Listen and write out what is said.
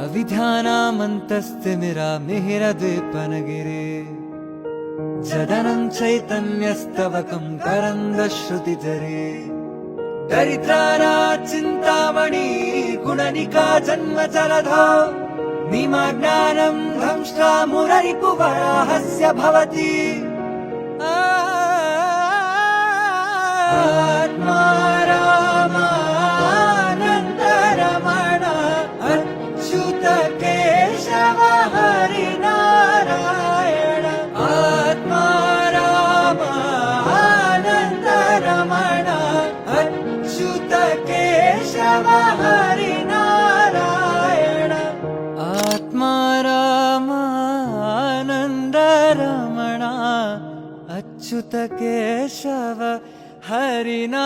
अविध्यानामन्तस्तिमिरामिहिरद्वीपनगिरे जदनं चैतन्यस्तवकं करन्दश्रुतिधरे दरिद्रानाचिन्तामणि गुणनिका जन्मजलधौ निमग्नानं धंष्ट्रा मुररिपुवराहस्य भवति आत्मा रामानन्दरमण अच्युत केशव हरिनारायण आत्मा रामानन्दरमण अच्युत केशव हरिनारायण आत्मा रामानन्दरमण अच्युत केशव हरिनारायण